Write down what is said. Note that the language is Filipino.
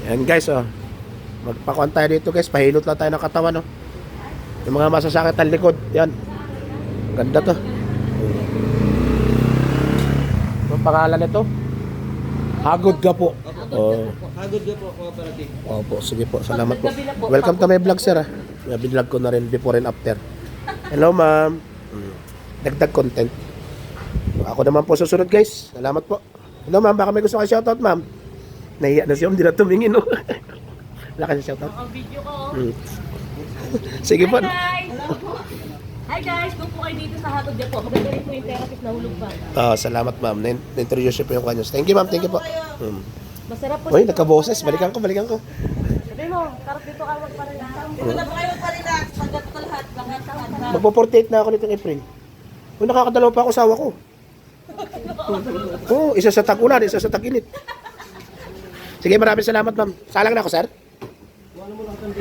Yan guys, oh. Magpakuan tayo dito guys. Pahilot lang tayo ng katawan, oh. Yung mga masasakit ang likod. Yan. Ganda to. Ang pangalan nito? Hagod ka po. Oh. Hagod ka po, cooperative. Opo, sige po. Salamat po. Welcome to my vlog, sir. Binlog ko na rin before and after. Hello, ma'am. Dagdag content. Ako naman po susunod, guys. Salamat po. Hello, ma'am. Baka may gusto kayo shoutout, ma'am. Nahiya na siya. Hindi na tumingin, oh. Wala ka siya shoutout. Ang video ko. Sige po. Hi guys, kung po kayo dito sa Hagod niya po, maganda rin po yung therapist na hulog pa. Salamat, ma'am. Na-introduce niyo po yung kanyos. Thank you, ma'am. Thank you po. Masarap po. Uy, nagka-boses. Balikan ko. Sabi mo, karap dito ka magparelax. Dito na po kayo magparelax. Pagkat ko lahat. Magpo-48 na ako nitong April. Uy, nakakadalaw pa ako asawa ko. Oo, isa sa tag-ulan, isa sa tag-init. Sige, maraming salamat, ma'am. Salang na ako, sir.